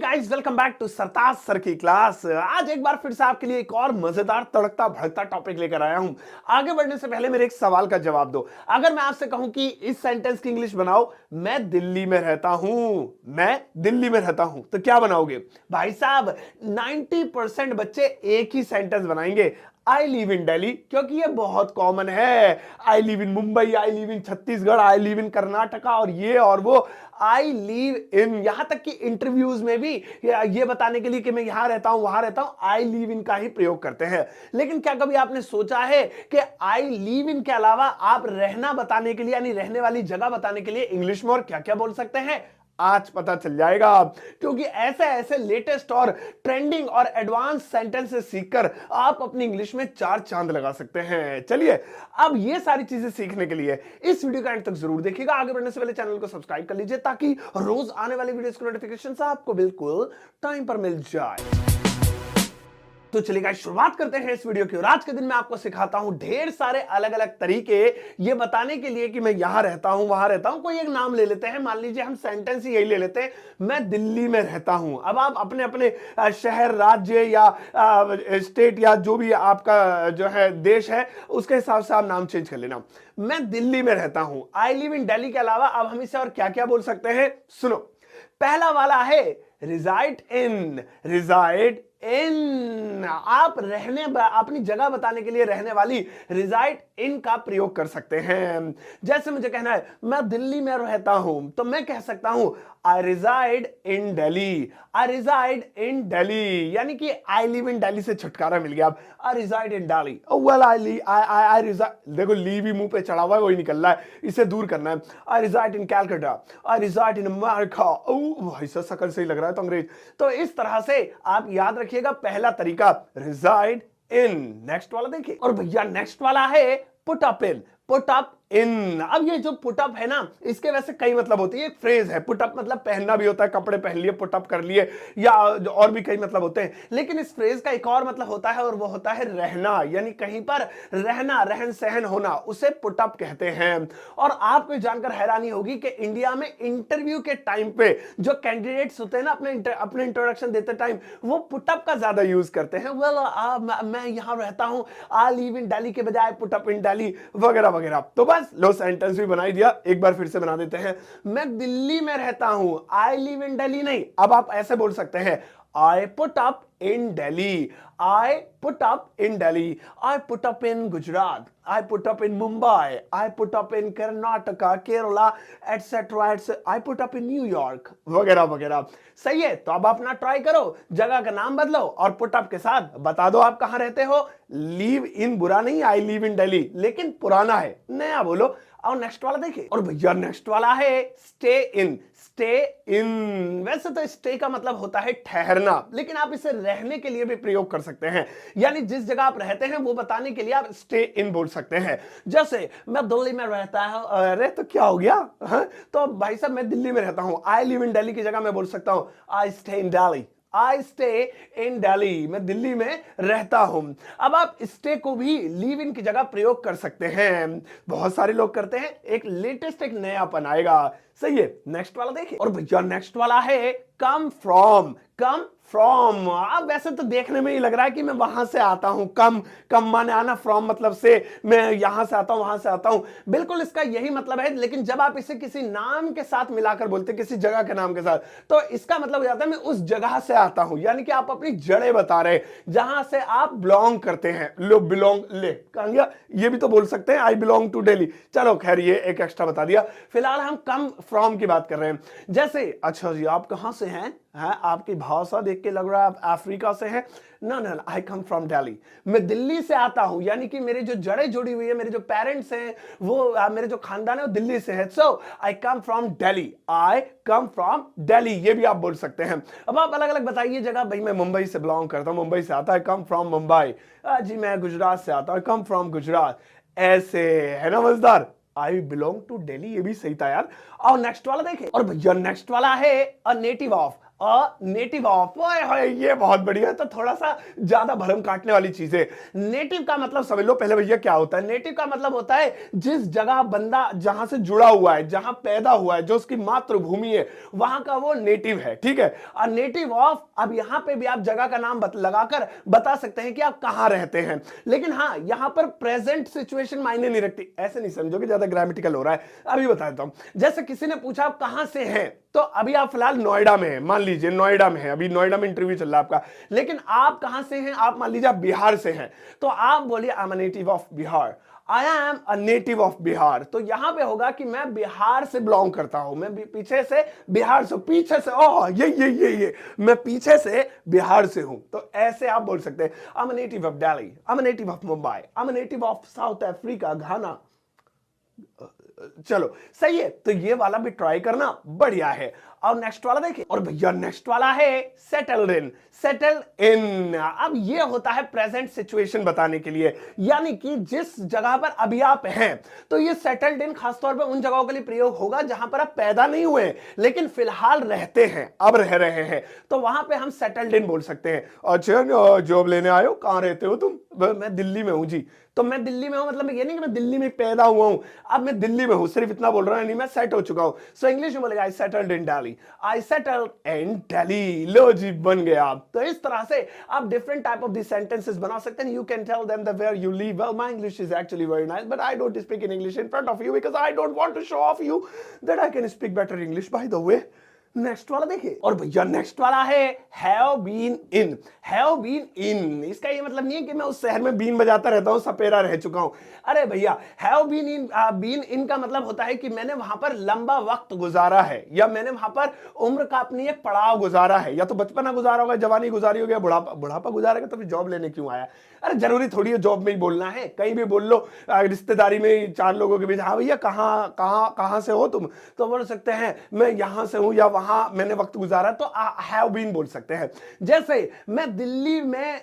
Guys, welcome back to Sartaj sir की क्लास। आज एक बार फिर से आपके लिए एक और मजेदार तड़कता भड़कता टॉपिक लेकर आया हूं। आगे बढ़ने से पहले मेरे एक सवाल का जवाब दो। अगर मैं आपसे कहूं कि इस सेंटेंस की इंग्लिश बनाओ, मैं दिल्ली में रहता हूं, मैं दिल्ली में रहता हूं, तो क्या बनाओगे? भाई साहब 90% बच्चे एक ही सेंटेंस बनाएंगे, आई लिव इन दिल्ली, क्योंकि ये बहुत कॉमन है। I live in Mumbai, I live in Chhattisgarh, I live in Karnataka और ये और वो। आई लिव इन, यहां तक कि इंटरव्यूज में भी ये बताने के लिए कि मैं यहां रहता हूं वहां रहता हूं, आई लिव इन का ही प्रयोग करते हैं। लेकिन क्या कभी आपने सोचा है कि आई लिव इन के अलावा आप रहना बताने के लिए यानी रहने वाली जगह बताने के लिए इंग्लिश में और क्या क्या बोल सकते हैं? आज पता चल जाएगा, क्योंकि ऐसे ऐसे लेटेस्ट और ट्रेंडिंग और एडवांस सेंटेंसेस सीखकर आप अपनी इंग्लिश में चार चांद लगा सकते हैं। चलिए, अब ये सारी चीजें सीखने के लिए इस वीडियो का एंड तक जरूर देखिएगा। आगे बढ़ने से पहले चैनल को सब्सक्राइब कर लीजिए ताकि रोज आने वाली वीडियोस की नोटिफिकेशन आपको बिल्कुल टाइम पर मिल जाए। तो चलिए गाइस, शुरुआत करते हैं इस वीडियो की। और आज के दिन मैं आपको सिखाता हूं ढेर सारे अलग अलग तरीके ये बताने के लिए कि मैं यहां रहता हूं वहां रहता हूं। कोई एक नाम ले लेते हैं, मान लीजिए हम सेंटेंस ही यही ले लेते हैं, मैं दिल्ली में रहता हूं। अब आप अपने अपने शहर, राज्य या स्टेट या जो भी आपका जो है देश है उसके हिसाब से आप नाम चेंज कर लेना। मैं दिल्ली में रहता हूं, आई लिव इन दिल्ली के अलावा अब हम इसे और क्या क्या बोल सकते हैं, सुनो। पहला वाला है रिजाइड इन, रिजाइड इन। आप रहने अपनी जगह बताने के लिए रहने वाली रिजाइड इन का प्रयोग कर सकते हैं। जैसे मुझे कहना है मैं दिल्ली में रहता हूं, तो मैं कह सकता हूं आई reside in Delhi, I reside in Delhi, यानी कि आई लिव इन दिल्ली से छुटकारा मिल गया। अब I reside in Delhi, well I reside, देखो ली भी मुंह पे चढ़ा हुआ है, वही निकल रहा है, इसे दूर करना है। I reside in Calcutta, I reside in America. भाई सा शकल से ही लग रहा है तो अंग्रेज। तो इस तरह से आप याद रखिएगा, पहला तरीका रिजाइड इन। नेक्स्ट वाला देखिए, और भैया नेक्स्ट वाला है put up in, put up in. अब ये जो पुट अप है ना, इसके वैसे कई मतलब होते हैं। एक फ्रेज है, पुट अप मतलब पहनना भी होता है, कपड़े पहन लिए, पुट अप कर लिए, या और भी कई मतलब होते हैं। लेकिन इस फ्रेज का एक और मतलब होता है और वो होता है रहना, यानी कहीं पर रहना, रहन सहन होना, उसे पुट अप कहते हैं। और आपको जानकर हैरानी होगी कि इंडिया में इंटरव्यू के टाइम पे जो कैंडिडेट्स होते हैं ना, अपने इंट्रोडक्शन देते टाइम वो पुट अप का ज्यादा यूज करते हैं। मैं यहां रहता हूं, आई लिव इन दिल्ली के बजाय पुट अप इन दिल्ली वगैरह वगैरह। तो बस लो, सेंटेंस भी बना ही दिया, एक बार फिर से बना देते हैं। मैं दिल्ली में रहता हूं, आई लिव इन दिल्ली नहीं। अब आप ऐसे बोल सकते हैं I put up in Delhi, I put up in Delhi, I put up in Gujarat, I put up in Mumbai, I put up in Karnataka, Kerala, etcetera, I put up in New York वगैरह वगैरह। सही है, तो अब अपना ट्राई करो, जगह का नाम बदलो और पुट अप के साथ बता दो आप कहां रहते हो। लीव इन बुरा नहीं, आई लिव इन दिल्ली, लेकिन पुराना है, नया बोलो। और नेक्स्ट वाला देखिए, और भैया नेक्स्ट वाला है स्टे इन, स्टे इन। वैसे तो स्टे का मतलब होता है ठहरना, लेकिन आप इसे रहने के लिए भी प्रयोग कर सकते हैं, यानी जिस जगह आप रहते हैं वो बताने के लिए आप स्टे इन बोल सकते हैं। जैसे मैं दिल्ली में रहता हूं, अरे तो क्या हो गया, तो भाई साहब मैं दिल्ली में रहता हूं, आई लिव इन दिल्ली की जगह मैं बोल सकता हूं I stay in Delhi, I stay in Delhi, मैं दिल्ली में रहता हूं। अब आप स्टे को भी लीव इन की जगह प्रयोग कर सकते हैं, बहुत सारे लोग करते हैं, एक लेटेस्ट एक नयापन आएगा। सही है, नेक्स्ट वाला देखिए, और भैया नेक्स्ट वाला है कम फ्रॉम, कम फ्रॉम। अब वैसे तो देखने में ही लग रहा है कि मैं वहां से आता हूं, कम कम माने आना, फ्रॉम मतलब से, मैं यहां से आता हूं वहां से आता हूं, बिल्कुल इसका यही मतलब है। लेकिन जब आप इसे किसी नाम के साथ मिलाकर बोलते हैं, किसी जगह के नाम के साथ, तो इसका मतलब हो जाता है मैं उस जगह से आता हूं, यानी कि आप अपनी जड़ें बता रहे, जहां से आप बिलोंग करते हैं। लो बिलोंग, ले कहां गया, ये भी तो बोल सकते हैं आई बिलोंग टू दिल्ली। चलो खैर, ये एक एक्स्ट्रा बता दिया। फिलहाल हम कम फ्रॉम की बात कर रहे हैं। जैसे अच्छा जी आप कहां से हैं, आपकी भाषा देख के लग रहा है आप अफ्रीका से हैं। ना ना, आई कम फ्रॉम दिल्ली, मैं दिल्ली से आता हूं, यानी कि मेरी जो जड़ें जुड़ी हुई है, मेरे जो पेरेंट्स हैं वो मेरे जो खानदान है वो दिल्ली से है। So I come from Delhi, I come from Delhi, ये भी आप बोल सकते हैं। अब आप अलग अलग बताइए जगह, भाई मैं मुंबई से बिलोंग करता हूं, मुंबई से आता है, कम फ्रॉम मुंबई। जी मैं गुजरात से आता हूं, कम फ्रॉम गुजरात। ऐसे है ना मजेदार, आई बिलोंग टू दिल्ली, ये भी सही था यार। और नेक्स्ट वाला देखें, और भैया नेक्स्ट वाला है अ नेटिव ऑफ, नेटिव ऑफ। ये बहुत बढ़िया है, तो थोड़ा सा ज्यादा भरम काटने वाली चीज है। नेटिव का मतलब समझ लो पहले भैया क्या होता है। नेटिव का मतलब होता है जिस जगह बंदा जहां से जुड़ा हुआ है, जहां पैदा हुआ है, जो उसकी मातृभूमि है, वहां का वो नेटिव है, ठीक है। और नेटिव ऑफ, अब यहां पे भी आप जगह का नाम लगाकर बता सकते हैं कि आप कहां रहते हैं, लेकिन हाँ यहां पर प्रेजेंट सिचुएशन मायने नहीं रखती। ऐसे नहीं समझो कि ज्यादा ग्रामेटिकल हो रहा है, अभी बता देता हूं। जैसे किसी ने पूछा आप कहां से हैं, तो अभी आप फिलहाल नोएडा में हैं, मान लीजिए नोएडा में है, अभी नोएडा में इंटरव्यू चल रहा है आपका, लेकिन आप कहां से हैं, आप मान लीजिए आप बिहार से हैं, तो आप बोलिए आई am a native of Bihar, I am a native of Bihar. तो यहां पे होगा कि मैं बिहार से बिलोंग करता हूं, मैं पीछे से बिहार से, पीछे से, ओह ये मैं पीछे से बिहार से हूं। तो ऐसे आप बोल सकते हैं I am a native of Delhi, I am a native of Mumbai, I am a native of South Africa, Ghana. चलो सही है, तो ये वाला भी ट्राई करना बढ़िया है। और नेक्स्ट वाला देखिए, और भैया नेक्स्ट वाला है सेटल्ड इन। सेटल्ड इन, अब ये होता है प्रेजेंट सिचुएशन बताने के लिए, यानी कि जिस जगह पर अभी आप हैं, तो ये सेटल्ड इन खासतौर पर उन जगहों के लिए प्रयोग होगा जहां पर आप पैदा नहीं हुए लेकिन फिलहाल रहते हैं, अब रह रहे हैं, तो वहां पे हम सेटल्ड इन बोल सकते हैं। अच्छा जॉब लेने आए हो, कहां रहते हो तुम? मैं दिल्ली में हूं जी। तो मैं दिल्ली में हूं मतलब ये नहीं कि मैं दिल्ली में पैदा हुआ हूं, अब मैं दिल्ली में हूं, सिर्फ इतना बोल रहा हूं, नहीं मैं सेट हो चुका हूं। सो इंग्लिश में बोलेगा I settled in Delhi, I settled in Delhi. लो जी बन गया आप। तो इस तरह से आप different type of this sentences बना सकते हैं। You can tell them that where you live. Well my English is actually very nice, but I don't speak in English in front of you because I don't want to show off you that I can speak better English by the way. Next वाला देखिए, और भैया next वाला है have been in. Have been in, इसका ये मतलब नहीं है कि मैं उस शहर में बीन बजाता रहता हूं, सपेरा रह चुका हूं। अरे भैया have been in, been in का मतलब होता है कि मैंने वहां पर लंबा वक्त गुजारा है, या मैंने वहां पर उम्र का अपनी एक पड़ाव गुजारा है, या तो बचपना गुजारा होगा, जवानी गुजारी हो गया, बुढ़ापा गुजारेगा, तो फिर जॉब लेने क्यों आया? अरे जरूरी थोड़ी है जॉब में ही बोलना है, कहीं भी बोल लो। रिश्तेदारी में चार लोगों के बीच, हाँ भैया कहां से हो तुम, तो बोल सकते हैं मैं यहां से हूं, या वहां मैंने वक्त गुजारा, तो हैव बीन बोल सकते हैं। जैसे मैं दिल्ली में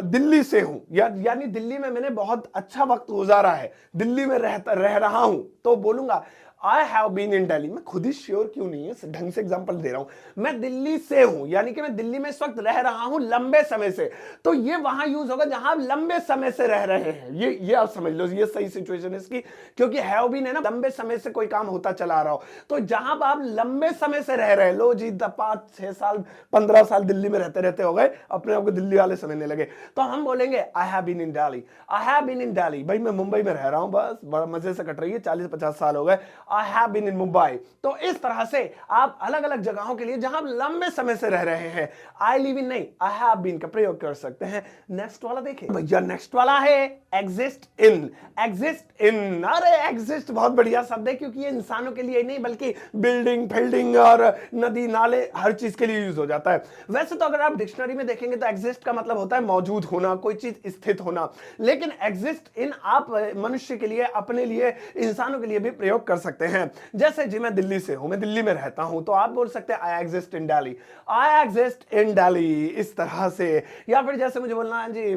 दिल्ली से हूं, यानी दिल्ली में मैंने बहुत अच्छा वक्त गुजारा है, दिल्ली में रह रहा हूं, तो बोलूंगा I have been in Delhi. मैं खुद ही श्योर क्यों नहीं है, ढंग से एग्जांपल दे रहा हूं। मैं दिल्ली से हूं, यानी कि मैं दिल्ली में इस वक्त रह रहा हूं लंबे समय से, तो ये वहां यूज होगा जहां आप लंबे समय से रह रहे हैं। ये आप समझ लो, ये सही सिचुएशन है इसकी, क्योंकि हैव बीन है ना, लंबे समय से कोई काम होता चला आ रहा हो, तो जहां पर आप लंबे समय से रह रहे, लो जी 5-6 साल 15 साल दिल्ली में रहते रहते हो गए, अपने आप को दिल्ली वाले समझने लगे, तो हम बोलेंगे I have been in Delhi, I have been in Delhi. भाई मैं मुंबई में रह रहा हूं, बस बड़ा मजे से कट रही है, 40-50 साल हो गए, I have been in Mumbai. तो इस तरह से आप अलग अलग जगहों के लिए जहां आप लंबे समय से रह रहे हैं, आई लिव इन नहीं, आई हैव बीन का प्रयोग कर सकते हैं। नेक्स्ट वाला देखिए भैया, नेक्स्ट वाला है एग्जिस्ट इन। एग्जिस्ट इन, अरे एग्जिस्ट बहुत बढ़िया शब्द है, क्योंकि ये इंसानों के लिए नहीं बल्कि बिल्डिंग फिल्डिंग और नदी नाले हर चीज के लिए यूज हो जाता है। वैसे तो अगर आप डिक्शनरी में देखेंगे तो एग्जिस्ट का मतलब होता है मौजूद होना, कोई चीज स्थित होना, लेकिन एग्जिस्ट इन आप मनुष्य के लिए, अपने लिए, इंसानों के लिए भी प्रयोग कर सकते हैं। जैसे जी मैं दिल्ली से हूं, मैं दिल्ली में रहता हूं, तो आप बोल सकते हैं I exist in Delhi, I exist in Delhi, इस तरह से। या फिर जैसे मुझे बोलना है जी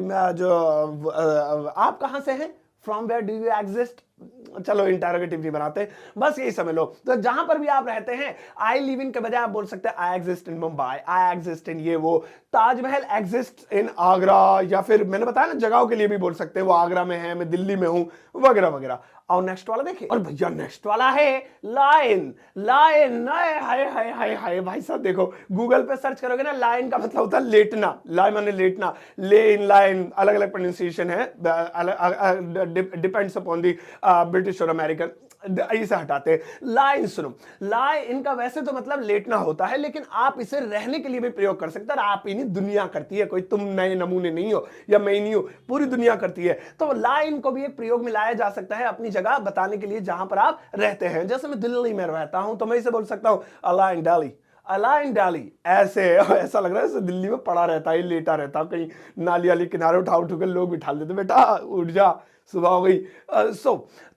आप कहां से हैं, from where do you exist, चलो इंटरोगेटिव नहीं बनाते, बस यही समझ लो। तो जहां पर भी आप रहते हैं, आई लिव इन के बजाय आप बोल सकते हैं I exist in Mumbai, I exist in ये वो। ताजमहल एग्जिस्ट इन आगरा, या फिर मैंने बताया ना जगहों के लिए भी बोल सकते हैं, वो आगरा में है, मैं दिल्ली में हूं, वगैरह वगैरह। और नेक्स्ट वाला देखिए, और भैया नेक्स्ट वाला है लाइन। लाइन, हाय हाय हाय हाय भाई साहब, देखो गूगल पे सर्च करोगे ना, लाइन का मतलब होता है लेटना, लाइन माने लेटना, ले इन लाइन, अलग अलग प्रोनाउंसिएशन है, डिपेंड्स अपॉन दी ब्रिटिश और अमेरिकन, इसे हटाते हैं। लाइन सुनो, लाई इनका वैसे तो मतलब लेटना होता है, लेकिन आप इसे रहने के लिए भी प्रयोग कर सकते हैं। आप ही नहीं, दुनिया करती है, कोई तुम नए नमूने नहीं हो या मैं नहीं हूं, पूरी दुनिया करती है। तो लाइन को भी एक प्रयोग में लाया जा सकता है अपनी जगह बताने के लिए जहां पर आप रहते हैं। जैसे मैं दिल्ली में रहता हूं, तो मैं इसे बोल सकता हूं अला इन दिल्ली, अला इन दिल्ली। ऐसा लग रहा है जैसे दिल्ली में पड़ा रहता है, लेटा रहता, कहीं नाली वाली किनारे उठा के लोग बिठा देते, बेटा उठ जा, सुबह हो गई।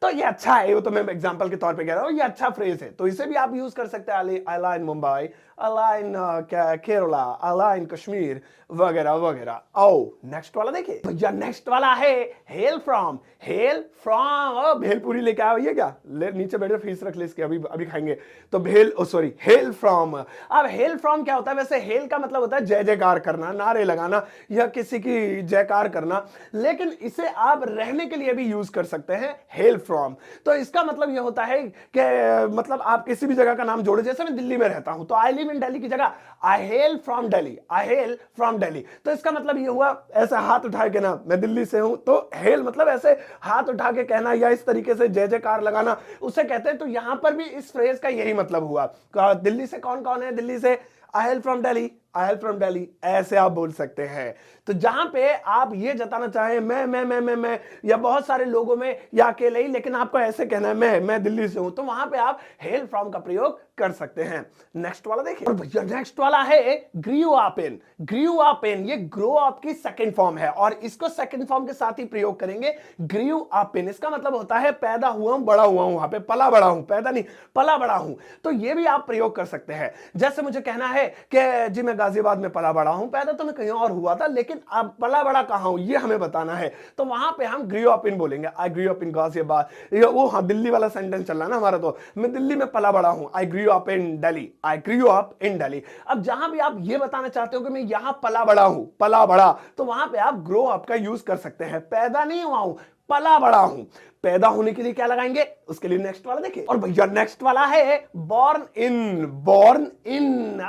तो ये अच्छा है, वो तो मैं एग्जांपल के तौर पे कह रहा हूँ, ये अच्छा फ्रेज है, तो इसे भी आप यूज कर सकते हैं। आला इन मुंबई, आला इन केरला, आला इन कश्मीर वगैरह वगैरह। आओ नेक्स्ट वाला देखिए भैया, नेक्स्ट वाला है hello from. Hello from, bhelpuri लेके आओ, ये क्या नीचे बैठे फीस रख ले इसके, अभी अभी खाएंगे। तो सॉरी हेल फ्रॉम। अब हेल फ्रॉम क्या होता है? वैसे हेल का मतलब होता है जय जयकार करना, नारे लगाना या किसी की जयकार करना, लेकिन इसे आप रहने के लिए भी यूज कर सकते हैं, हेल फ्रॉम। तो इसका मतलब यह होता है कि मतलब आप किसी भी जगह का नाम जोड़े, जैसे मैं दिल्ली में रहता हूं तो आई लिव इन दिल्ली की जगह I hail from Delhi, I hail from Delhi. तो इसका मतलब यह हुआ ऐसे हाथ उठा के ना, मैं दिल्ली से हूं, तो हेल मतलब ऐसे हाथ उठा के कहना या इस तरीके से जय जयकार लगाना, उसे कहते हैं। तो यहां पर भी इस फ्रेज का यही मतलब हुआ। दिल्ली से कौन कौन है? दिल्ली से I hail from Delhi, I hail from Delhi, ऐसे आप बोल सकते हैं। तो जहां पे आप ये जताना चाहें मैं या बहुत सारे लोगों में या अकेले ही, लेकिन आपको ऐसे कहना है मैं दिल्ली से हूं, तो वहां पे आप हेल फ्रॉम का प्रयोग कर सकते हैं। नेक्स्ट वाला देखिए, और भैया नेक्स्ट वाला है ग्रीव अप इन। ग्रीव अप इन, ये ग्रो अप की सेकंड फॉर्म है और इसको सेकंड फॉर्म के साथ ही प्रयोग करेंगे, ग्रीव अप इन। इसका मतलब होता है पैदा हुआ हूं, बड़ा हुआ हूं, वहां पे पला बड़ा हूं, पैदा नहीं पला बड़ा हूं। तो ये भी आप प्रयोग कर सकते हैं। जैसे मुझे कहना है कि जी मैं गाजियाबाद में पला बड़ा हूं, पैदा तो मैं कहीं और हुआ था, लेकिन अब पला बड़ा कहां हूं ये हमें बताना है, तो वहां पे हम ग्रीव अप इन बोलेंगे। आई ग्रीव अप इन गाजियाबाद, वो हाँ दिल्ली वाला सेंटेंस चल रहा है ना हमारा, तो मैं दिल्ली में पला बड़ा हूं, I grew up in Delhi, I grew up in Delhi. अब जहां भी आप ये बताना चाहते हो कि मैं यहां पला बड़ा हूं, पला बड़ा, तो वहां पे आप ग्रो अप का यूज कर सकते हैं। पैदा नहीं हुआ हूं, पला बड़ा हूं। पैदा होने के लिए क्या लगाएंगे? उसके लिए नेक्स्ट वाला देखिए, और भैया नेक्स्ट वाला है बॉर्न इन। बॉर्न इन,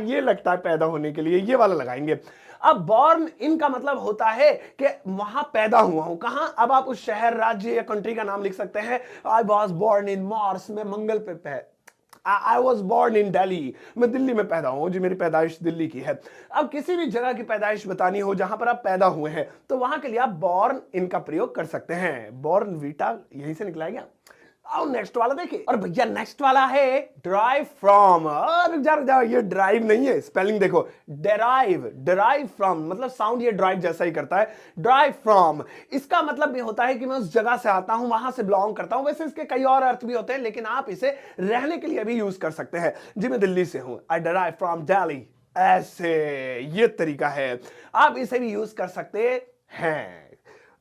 ये लगता है पैदा होने के लिए, ये वाला लगाएंगे। अब बॉर्न इन का मतलब होता है कि वहां पैदा हुआ हूं। कहां? अब आप उस शहर, राज्य या कंट्री का नाम लिख सकते हैं। I was born in Mars, में मंगल पे I was born in Delhi, मैं दिल्ली में पैदा हूं जी, मेरी पैदाइश दिल्ली की है। अब किसी भी जगह की पैदाइश बतानी हो जहां पर आप पैदा हुए हैं, तो वहां के लिए आप बॉर्न इन का प्रयोग कर सकते हैं। बॉर्न वीटा यहीं से निकला गया। आओ नेक्स्ट वाला देखिए, और भैया नेक्स्ट वाला है ड्राइव फ्रॉम। और जा ये ड्राइव नहीं है, स्पेलिंग देखो, डेराइव, डेराइव फ्रॉम, मतलब साउंड ये ड्राइव जैसा ही करता है। ड्राइव फ्रॉम, इसका मतलब ये होता है कि मैं उस जगह से आता हूं, वहां से बिलोंग करता हूं। वैसे इसके कई और अर्थ भी होते हैं, लेकिन आप इसे रहने के लिए भी यूज कर सकते हैं। जी मैं दिल्ली से हूं, आई डेराइव फ्रॉम दिल्ली, ऐसे ये तरीका है, आप इसे भी यूज कर सकते हैं।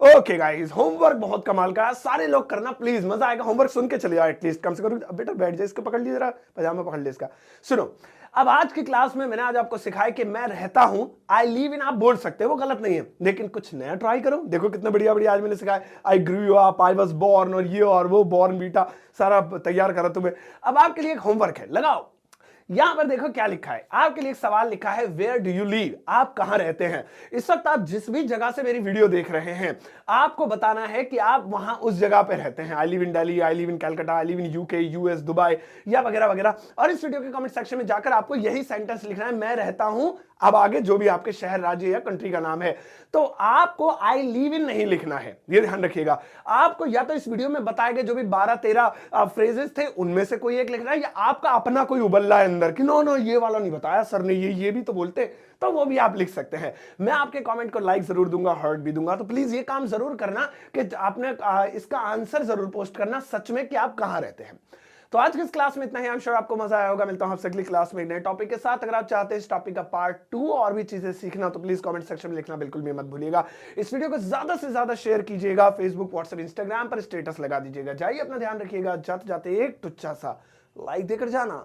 ओके गाइस, होमवर्क बहुत कमाल का, सारे लोग करना प्लीज, मजा आएगा। होमवर्क सुन के चले जाओ एटलीस्ट, कम से कम। बेटा बैठ जाए, इसको पकड़ लीजिए जरा, पजामा पकड़ ले इसका। सुनो, अब आज की क्लास में मैंने आज आपको सिखाया कि मैं रहता हूं, आई लिव इन आप बोल सकते हो, वो गलत नहीं है, लेकिन कुछ नया ट्राई करो। देखो कितना बढ़िया बढ़िया आज मैंने सिखाया। I grew up, I was born, और ये और वो, बॉर्न बीटा, सारा तैयार करा तुम्हें। अब आपके लिए एक होमवर्क है, लगाओ। यहां पर देखो क्या लिखा है, आपके लिए एक सवाल लिखा है, वेयर डू यू लिव, आप कहां रहते हैं। इस वक्त आप जिस भी जगह से मेरी वीडियो देख रहे हैं, आपको बताना है कि आप वहां उस जगह पे रहते हैं। I live in Delhi, I live in Calcutta, I live in UK, US, Dubai या वगैरह वगैरह। और इस वीडियो के कमेंट सेक्शन में जाकर आपको यही सेंटेंस लिखना है, मैं रहता हूं, अब आगे जो भी आपके शहर, राज्य या कंट्री का नाम है। तो आपको आई लिव इन नहीं लिखना है, ये ध्यान रखिएगा। आपको या तो इस वीडियो में बताए गए जो भी 12-13 फ्रेजेस थे, उनमें से कोई एक लिखना है, या आपका अपना कोई उबल्ला है अंदर कि नो ये वाला नहीं बताया सर ने, ये भी तो बोलते, तो वो भी आप लिख सकते हैं। मैं आपके कमेंट को लाइक जरूर दूंगा, हार्ट भी दूंगा। तो प्लीज ये काम जरूर करना कि आपने इसका आंसर जरूर पोस्ट करना सच में कि आप कहां रहते हैं। तो आज की इस क्लास में इतना ही, आई एम श्योर आपको मजा आया होगा। मिलता हूं आपसे अगली क्लास में एक नए टॉपिक के साथ। अगर आप चाहते हैं इस टॉपिक का पार्ट 2 और भी चीजें सीखना, तो प्लीज कमेंट सेक्शन में लिखना बिल्कुल भी मत भूलिएगा। इस वीडियो को ज्यादा से ज्यादा शेयर कीजिएगा, फेसबुक, व्हाट्सएप, इंस्टाग्राम पर स्टेटस लगा दीजिएगा। जाइए अपना ध्यान रखिएगा, जाते जाते एक टुच्चा सा लाइक देकर जाना।